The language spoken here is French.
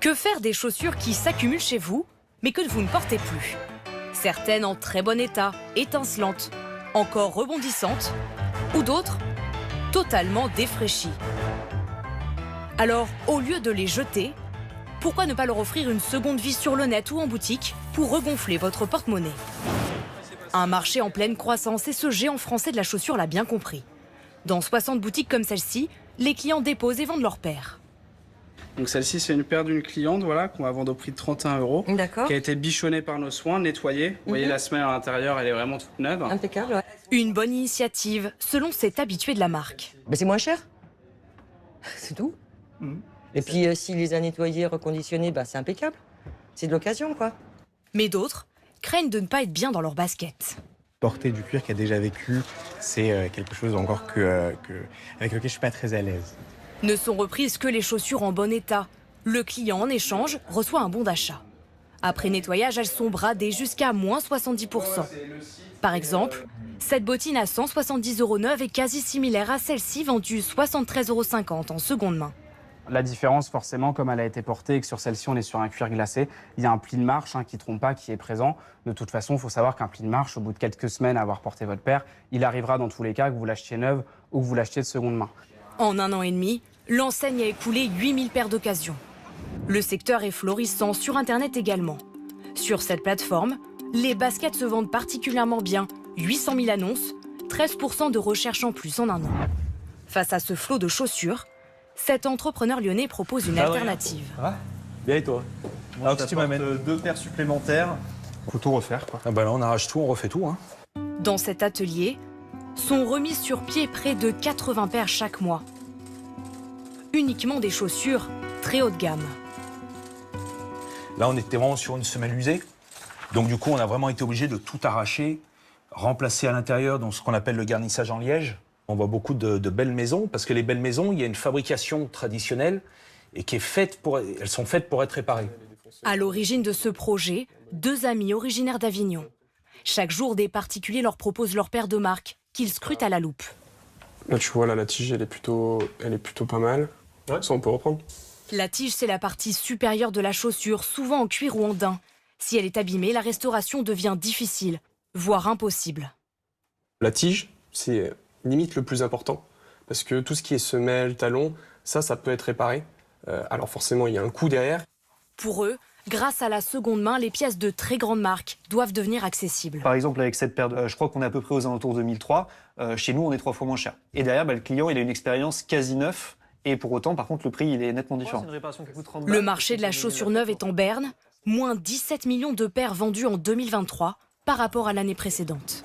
Que faire des chaussures qui s'accumulent chez vous, mais que vous ne portez plus? Certaines en très bon état, étincelantes, encore rebondissantes, ou d'autres totalement défraîchies. Alors, au lieu de les jeter, pourquoi ne pas leur offrir une seconde vie sur le net ou en boutique pour regonfler votre porte-monnaie? Un marché en pleine croissance et ce géant français de la chaussure l'a bien compris. Dans 60 boutiques comme celle-ci, les clients déposent et vendent leurs paires. Donc celle-ci, c'est une paire d'une cliente, voilà, qu'on va vendre au prix de 31 €. D'accord. Qui a été bichonnée par nos soins, nettoyée. Vous voyez la semelle à l'intérieur, elle est vraiment toute neuve. Impeccable, ouais. Une bonne initiative, selon cet habitué de la marque. Ben, c'est moins cher. C'est tout. Et puis, s'il les a nettoyés, reconditionnés, ben, c'est impeccable. C'est de l'occasion, quoi. Mais d'autres craignent de ne pas être bien dans leurs baskets. Porter du cuir qui a déjà vécu, c'est quelque chose encore avec lequel je suis pas très à l'aise. Ne sont reprises que les chaussures en bon état. Le client, en échange, reçoit un bon d'achat. Après nettoyage, elles sont bradées jusqu'à moins 70%. Par exemple, cette bottine à 170 € neuve est quasi similaire à celle-ci vendue 73,50 € en seconde main. La différence, forcément, comme elle a été portée et que sur celle-ci, on est sur un cuir glacé, il y a un pli de marche qui ne trompe pas, qui est présent. De toute façon, il faut savoir qu'un pli de marche, au bout de quelques semaines à avoir porté votre paire, il arrivera dans tous les cas que vous l'achetiez neuve ou que vous l'achetiez de seconde main. En un an et demi, l'enseigne a écoulé 8000 paires d'occasion. Le secteur est florissant, sur Internet également. Sur cette plateforme, les baskets se vendent particulièrement bien. 800 000 annonces, 13% de recherche en plus en un an. Face à ce flot de chaussures, cet entrepreneur lyonnais propose une alternative. Bien et toi? Alors que tu m'amènes 2 paires supplémentaires. Faut tout refaire, quoi. Ah bah là, on arrache tout, on refait tout. Hein. Dans cet atelier, sont remises sur pied près de 80 paires chaque mois. Uniquement des chaussures très haut de gamme. Là, on était vraiment sur une semelle usée. Donc du coup, on a vraiment été obligé de tout arracher, remplacer à l'intérieur dans ce qu'on appelle le garnissage en liège. On voit beaucoup de belles maisons, parce que les belles maisons, il y a une fabrication traditionnelle et qui est elles sont faites pour être réparées. À l'origine de ce projet, 2 amis originaires d'Avignon. Chaque jour, des particuliers leur proposent leur paire de marque, qu'ils scrutent à la loupe. Là, tu vois, là, la tige, elle est plutôt pas mal. Ouais. Ça, on peut reprendre. La tige, c'est la partie supérieure de la chaussure, souvent en cuir ou en daim. Si elle est abîmée, la restauration devient difficile, voire impossible. La tige, c'est limite le plus important. Parce que tout ce qui est semelle, talon, ça peut être réparé. Alors forcément, il y a un coût derrière. Pour eux, grâce à la seconde main, les pièces de très grande marque doivent devenir accessibles. Par exemple, avec cette paire, je crois qu'on est à peu près aux alentours de 1003. Chez nous, on est 3 fois moins cher. Et derrière, le client, il a une expérience quasi neuve. Et pour autant, par contre, le prix, il est nettement différent. Le marché de la chaussure neuve est en berne. Moins 17 millions de paires vendues en 2023 par rapport à l'année précédente.